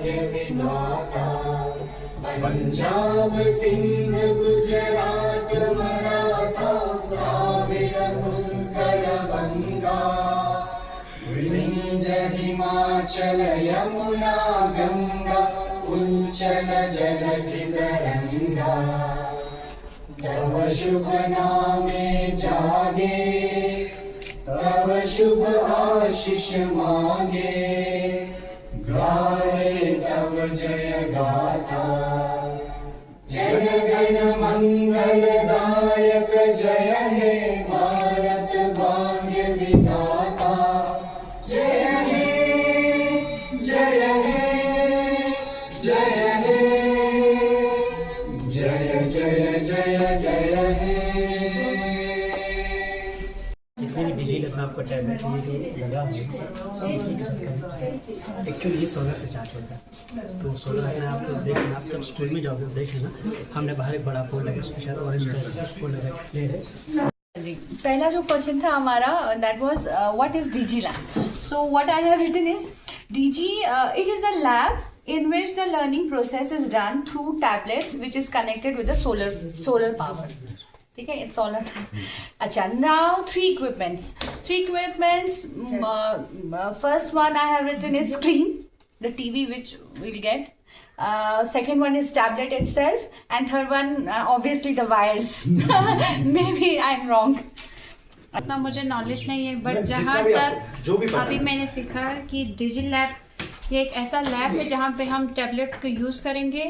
भाग्य विधाता। पंजाब सिंध गुजरात मराठा द्राविड उत्कल बंगा, विंध्य हिमाचल यमुना गंगा उच्चल जलधि तरंगा। तव शुभ नामे जागे, तव शुभ आशीष मांगे, गाए तव जय गाथा। जन गण मंगल दायक जय हे भारत भाग्य विधाता। जय हे जय हे जय हे, जय जय जय जय हे। जितने भी बिजली लगना आपका टैबलेट ये जो लगा है इसी के साथ कनेक्ट है। एक्चुअली ये सोलर से चार्ज होता है। तो सोलर अगर आप देखें, आप जब स्कूल में जाओगे तो देखें ना, हमने बाहर एक बड़ा बोर्ड लगा, उस पर शायद ऑरेंज बोर्ड लगा ले रहे। पहला जो क्वेश्चन था हमारा that was what is DG lab. So what I have written is DG it is a lab in which the learning process is done through tablets which is connected with the solar power. ठीक है, it's solar. अच्छा, now three equipments. First one I have written is screen, the TV which we'll get. Second one is tablet itself, and third one obviously the wires. Maybe I'm wrong. इतना मुझे knowledge नहीं है, but जहाँ तक अभी मैंने सीखा कि डिजी लैब ये एक ऐसा लैब है जहाँ पे हम टैबलेट को यूज़ करेंगे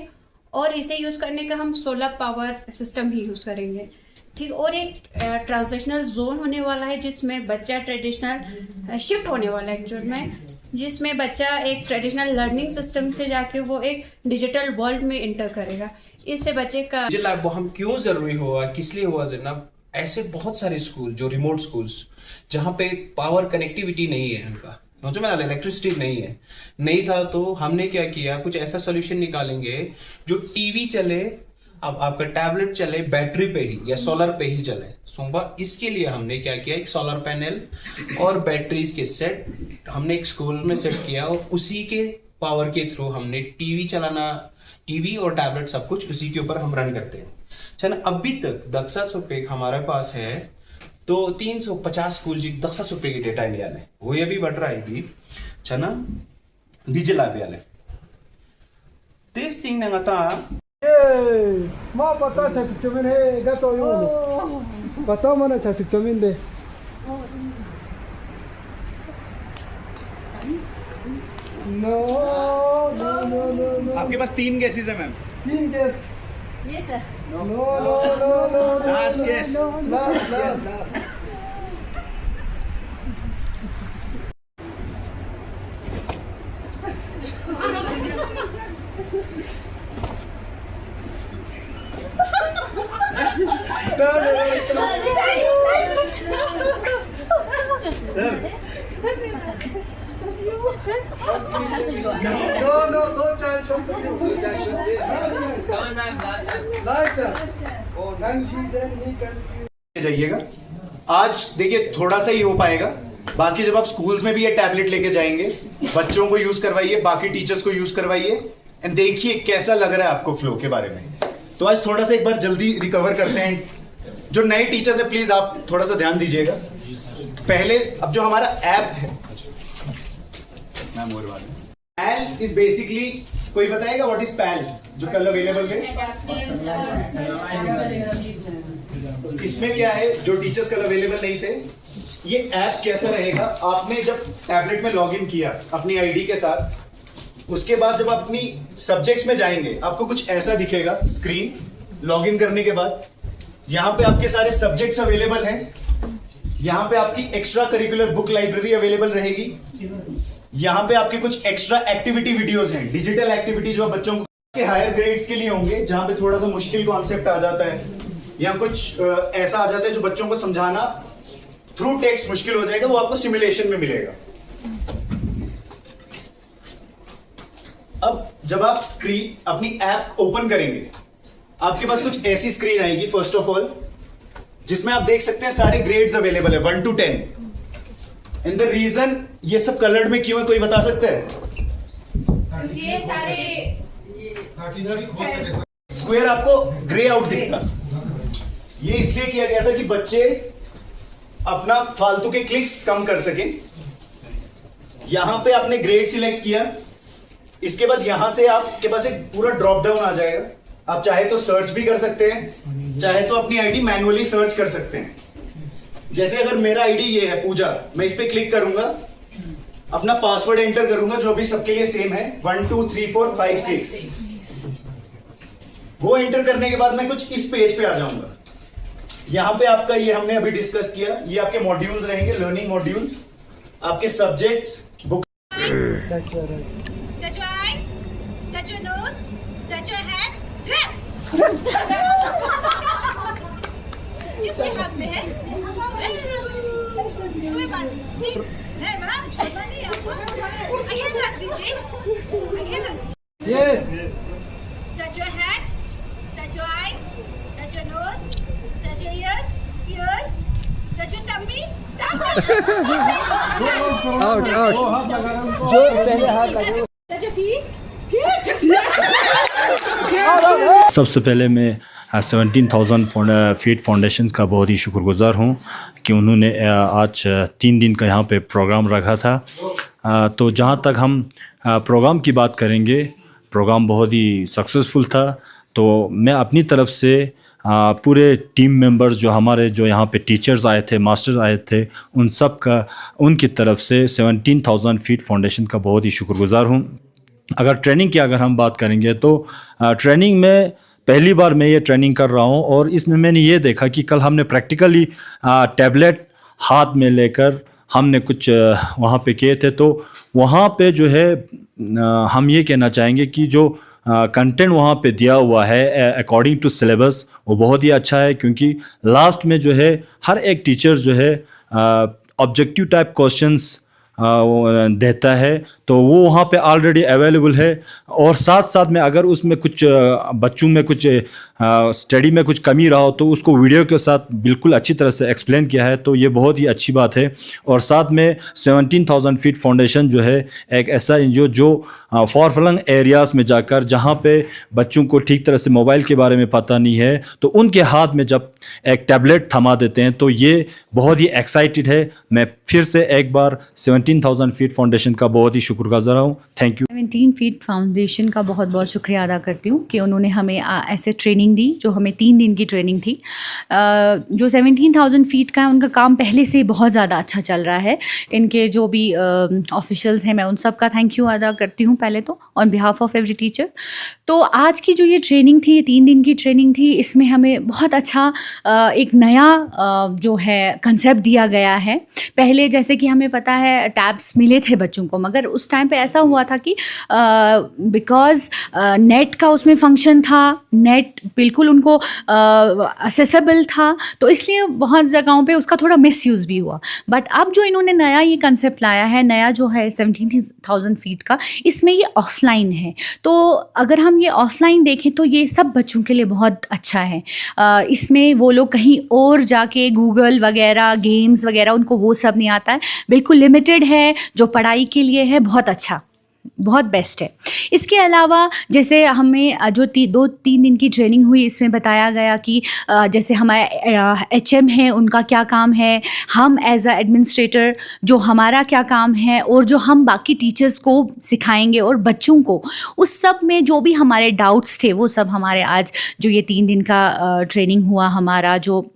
और इसे यूज़ करने का हम सोलर पावर सिस्टम भी यूज़ करेंगे। ठीक, और एक ट्रांजिशनल जोन होने वाला है जिसमें बच्चा ट्रेडिशनल शिफ्ट होने वाला है एक्चुअल में, जिसमें बच्चा एक ट्रेडिशनल लर्निंग सिस्टम से जाके वो एक डिजिटल वर्ल्ड में इंटर करेगा। इससे बच्चे का डिजिटल लैब हम क्यों जरूरी हुआ, किस लिए हुआ जनाब? ऐसे बहुत सारे स्कूल जो रिमोट स्कूल्स जहाँ पे पावर कनेक्टिविटी नहीं है, उनका समझो मेरा इलेक्ट्रिसिटी नहीं था, तो हमने क्या किया, कुछ ऐसा सोल्यूशन निकालेंगे जो टीवी चले, अब आपका टैबलेट चले बैटरी पे ही या सोलर पे ही चले। सोमवा इसके लिए हमने क्या किया, एक सोलर पैनल और बैटरीज के सेट हमने एक स्कूल में सेट किया और उसी के पावर के थ्रू हमने टीवी और टैबलेट सब कुछ उसी के ऊपर हम रन करते हैं। चलो अभी तक 10,000 रुपये हमारे पास है, तो 350 स्कूल जी 10,000 रुपये की डेटा इंडिया में वो ये भी बढ़ रहा है भी चना डिजिटल लैब वाले टेस्टिंग ने आता मा पता था तुमने है गतो यो पता मना था तुमने दे नो आपके पास 3 गैसेस है मैम। 3 गैस ये sir no last gas last No, दो चांस जाइएगा। आज देखिए थोड़ा सा ही हो पाएगा, बाकी जब आप स्कूल्स में भी ये टैबलेट लेके जाएंगे, बच्चों को यूज करवाइए, बाकी टीचर्स को यूज करवाइए एंड देखिए कैसा लग रहा है आपको फ्लो के बारे में। तो आज थोड़ा सा एक बार जल्दी रिकवर करते हैं। जो नए टीचर्स है प्लीज आप थोड़ा सा ध्यान दीजिएगा। पहले अब जो हमारा ऐप है पैल इज बेसिकली, कोई बताएगा व्हाट इज पैल जो कल अवेलेबल है? इसमें क्या है जो टीचर्स कल अवेलेबल नहीं थे, ये ऐप कैसा रहेगा, आपने जब टैबलेट में लॉगिन किया अपनी आईडी के साथ, उसके बाद जब अपनी सब्जेक्ट्स में जाएंगे आपको कुछ ऐसा दिखेगा स्क्रीन। लॉगिन करने के बाद यहाँ पे आपके सारे सब्जेक्ट्स अवेलेबल हैं, यहाँ पे आपकी extra curricular book library available रहेगी, यहाँ पे आपके कुछ एक्स्ट्रा एक्टिविटी वीडियोस हैं, डिजिटल एक्टिविटी जो बच्चों के हायर ग्रेड्स के लिए होंगे, जहां पे थोड़ा सा मुश्किल कॉन्सेप्ट आ जाता है या कुछ ऐसा आ जाता है जो बच्चों को समझाना थ्रू टेक्स्ट मुश्किल हो जाएगा, वो आपको सिमुलेशन में मिलेगा। अब जब आप स्क्रीन अपनी ऐप ओपन करेंगे, आपके पास कुछ ऐसी स्क्रीन आएगी फर्स्ट ऑफ ऑल, जिसमें आप देख सकते हैं सारे ग्रेड्स अवेलेबल है 1 to 10। एंड द रीजन ये सब कलर्ड में क्यों है कोई बता सकते हैं? ये सारे स्क्वायर आपको ग्रे आउट दिखता। ये इसलिए किया गया था कि बच्चे अपना फालतू के क्लिक्स कम कर सकें। यहां पे आपने ग्रेड सिलेक्ट किया, इसके बाद यहां से आपके पास एक पूरा ड्रॉप डाउन आ जाएगा। आप चाहे तो सर्च भी कर सकते हैं, चाहे तो अपनी आईडी मैन्युअली सर्च कर सकते हैं। जैसे अगर मेरा आईडी ये है पूजा, मैं इस पे क्लिक करूंगा, अपना पासवर्ड एंटर करूंगा जो अभी सबके लिए सेम है 1 2 3 4 5 6। वो एंटर करने के बाद मैं कुछ इस पेज पे आ जाऊंगा। यहां पे आपका ये हमने अभी डिस्कस किया, ये आपके मॉड्यूल्स रहेंगे, लर्निंग मॉड्यूल्स, आपके subjects, book. Touch your right. Touch your eyes, touch your nose, touch your head, grab. किसके हाथ में है? कोई बात नहीं, है मैम, छोड़ना नहीं आपको। Again रख दीजिए, again रख दीजिए। Yes. Touch your head, touch your eyes, touch your nose, touch your ears, touch your tummy, Out, out. जो पहले हाथ लगे। touch your feet. सबसे पहले मैं 17,000 फीट फाउंडेशंस का बहुत ही शुक्रगुजार हूँ कि उन्होंने आज 3 दिन का यहाँ पे प्रोग्राम रखा था। तो जहाँ तक हम प्रोग्राम की बात करेंगे, प्रोग्राम बहुत ही सक्सेसफुल था। तो मैं अपनी तरफ से पूरे टीम मेंबर्स जो हमारे जो यहाँ पे टीचर्स आए थे, मास्टर्स आए थे, उन सब का उनकी तरफ से 17,000 फीट फाउंडेशन का बहुत ही शुक्रगुजार हूँ। अगर ट्रेनिंग की अगर हम बात करेंगे तो ट्रेनिंग में पहली बार मैं ये ट्रेनिंग कर रहा हूँ और इसमें मैंने ये देखा कि कल हमने प्रैक्टिकली टैबलेट हाथ में लेकर हमने कुछ वहाँ पे किए थे। तो वहाँ पे जो है हम ये कहना चाहेंगे कि जो कंटेंट वहाँ पे दिया हुआ है अकॉर्डिंग टू सिलेबस वो बहुत ही अच्छा है, क्योंकि लास्ट में जो है हर एक टीचर जो है ऑब्जेक्टिव टाइप क्वेश्चंस देता है, तो वो वहाँ पे ऑलरेडी अवेलेबल है। और साथ साथ में अगर उसमें कुछ बच्चों में कुछ स्टडी में कुछ कमी रहा हो तो उसको वीडियो के साथ बिल्कुल अच्छी तरह से एक्सप्लेन किया है, तो ये बहुत ही अच्छी बात है। और साथ में 17,000 फीट फाउंडेशन जो है एक ऐसा एनजीओ जो फॉर फ्लंग एरियाज़ में जाकर जहाँ पे बच्चों को ठीक तरह से मोबाइल के बारे में पता नहीं है तो उनके हाथ में जब एक टैबलेट थमा देते हैं, तो ये बहुत ही एक्साइटेड है। मैं फिर से एक बार 17,000 फीट फाउंडेशन का बहुत ही शुक्रगुजार हूँ। Thank you. 17 फीट फाउंडेशन का बहुत बहुत शुक्रिया अदा करती हूँ कि उन्होंने हमें ऐसे ट्रेनिंग दी, जो हमें 3 दिन की ट्रेनिंग थी। जो 17,000 फीट का है उनका काम पहले से बहुत ज़्यादा अच्छा चल रहा है। इनके जो भी ऑफिशियल्स हैं मैं उन सब का थैंक यू अदा करती हूँ पहले तो on behalf of every teacher. तो आज की जो ये ट्रेनिंग थी, 3 दिन की ट्रेनिंग थी, इसमें हमें बहुत अच्छा एक नया जो है कंसेप्ट दिया गया है। पहले जैसे कि हमें पता है टैब्स मिले थे बच्चों को, मगर उस टाइम पे ऐसा हुआ था कि बिकॉज नेट का उसमें फंक्शन था, नेट बिल्कुल उनको असेसेबल था, तो इसलिए बहुत जगहों पे उसका थोड़ा मिसयूज़ भी हुआ। बट अब जो इन्होंने नया ये कंसेप्ट लाया है, नया जो है 17,000 फीट का, इसमें ये ऑफलाइन है। तो अगर हम ये ऑफलाइन देखें तो ये सब बच्चों के लिए बहुत अच्छा है। इसमें वो लोग कहीं और जाके गूगल वगैरह गेम्स वगैरह उनको वो सब नहीं आता है, बिल्कुल लिमिटेड है, जो पढ़ाई के लिए है बहुत अच्छा, बहुत बेस्ट है। इसके अलावा जैसे हमें जो 2-3 दिन की ट्रेनिंग हुई, इसमें बताया गया कि जैसे हमारे HM है उनका क्या काम है, हम एज अ एडमिनिस्ट्रेटर जो हमारा क्या काम है, और जो हम बाकी टीचर्स को सिखाएंगे और बच्चों को, उस सब में जो भी हमारे डाउट्स थे वो सब हमारे आज जो ये 3 दिन का ट्रेनिंग हुआ हमारा, जो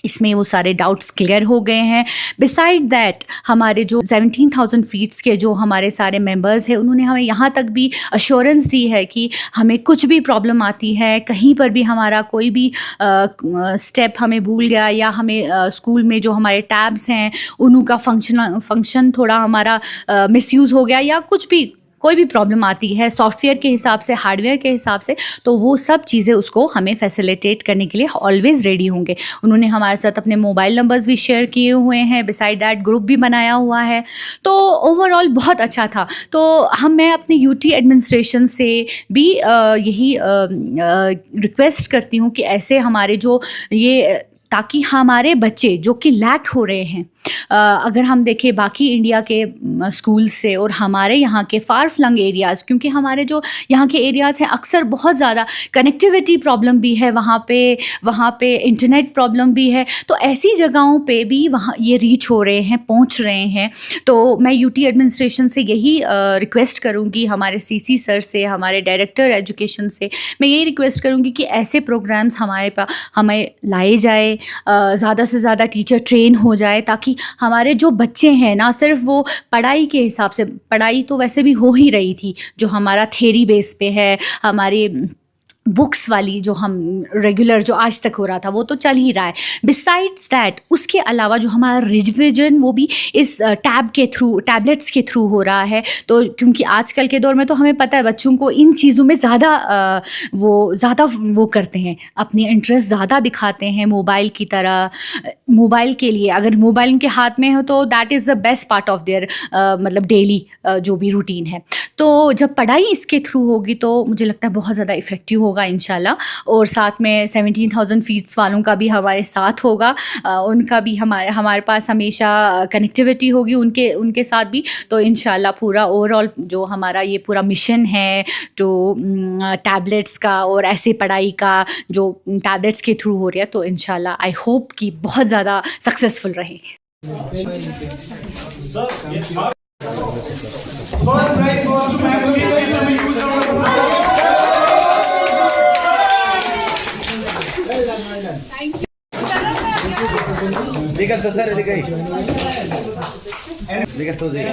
इसमें वो सारे डाउट्स क्लियर हो गए हैं। बिसाइड दैट हमारे जो 17,000 फीट्स के जो हमारे सारे मेंबर्स हैं, उन्होंने हमें यहाँ तक भी अश्योरेंस दी है कि हमें कुछ भी प्रॉब्लम आती है, कहीं पर भी हमारा कोई भी स्टेप हमें भूल गया, या हमें स्कूल में जो हमारे टैब्स हैं उनका फंक्शन थोड़ा हमारा मिसयूज़ हो गया, या कुछ भी कोई भी प्रॉब्लम आती है सॉफ्टवेयर के हिसाब से, हार्डवेयर के हिसाब से, तो वो सब चीज़ें उसको हमें फैसिलिटेट करने के लिए ऑलवेज़ रेडी होंगे। उन्होंने हमारे साथ अपने मोबाइल नंबर्स भी शेयर किए हुए हैं, बिसाइड दैट ग्रुप भी बनाया हुआ है। तो ओवरऑल बहुत अच्छा था। तो मैं अपने यूटी एडमिनिस्ट्रेशन से भी यही रिक्वेस्ट करती हूँ कि ऐसे हमारे जो ये, ताकि हमारे बच्चे जो कि लैक हो रहे हैं अगर हम देखें बाकी इंडिया के स्कूल्स से और हमारे यहाँ के फार फ्लंग एरियाज़, क्योंकि हमारे जो यहाँ के एरियाज़ हैं अक्सर बहुत ज़्यादा कनेक्टिविटी प्रॉब्लम भी है, वहाँ पे इंटरनेट प्रॉब्लम भी है, तो ऐसी जगहों पे भी वहाँ ये रीच हो रहे हैं, पहुँच रहे हैं। तो मैं यूटी एडमिनिस्ट्रेशन से यही रिक्वेस्ट करूँगी, हमारे सीसी सर से, हमारे डायरेक्टर एजुकेशन से मैं यही रिक्वेस्ट करूँगी कि ऐसे प्रोग्राम्स हमें लाए जाए, ज़्यादा से ज़्यादा टीचर ट्रेन हो जाए, ताकि हमारे जो बच्चे हैं ना सिर्फ वो पढ़ाई के हिसाब से, पढ़ाई तो वैसे भी हो ही रही थी जो हमारा थ्योरी बेस पे है, हमारी बुक्स वाली जो हम रेगुलर जो आज तक हो रहा था वो तो चल ही रहा है। बिसाइड्स दैट उसके अलावा जो हमारा रिविजन वो भी इस टैबलेट्स के थ्रू हो रहा है। तो क्योंकि आजकल के दौर में तो हमें पता है बच्चों को इन चीज़ों में ज़्यादा वो करते हैं, अपनी इंटरेस्ट ज़्यादा दिखाते हैं मोबाइल की तरह। मोबाइल के लिए अगर मोबाइल उनके हाथ में हो तो that is the best part of their मतलब डेली जो भी रूटीन है। तो जब पढ़ाई इसके थ्रू होगी तो मुझे लगता है बहुत ज़्यादा इफ़ेक्टिव होगा इंशाल्लाह। और साथ में 17,000 फीट्स वालों का भी हमारे साथ होगा, उनका भी हमारे पास हमेशा कनेक्टिविटी होगी उनके साथ भी। तो इंशाल्लाह पूरा ओवरऑल जो हमारा ये पूरा मिशन है जो टैबलेट्स का और ऐसे पढ़ाई का जो टैबलेट्स के थ्रू हो रहा है, तो इंशाल्लाह आई होप कि बहुत ज़्यादा सक्सेसफुल रहे। First prize goes to Mahamudi. You will use round of applause. Ligas to sir, ligas. Ligas to sir.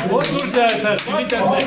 बहुत दूर से आया सर।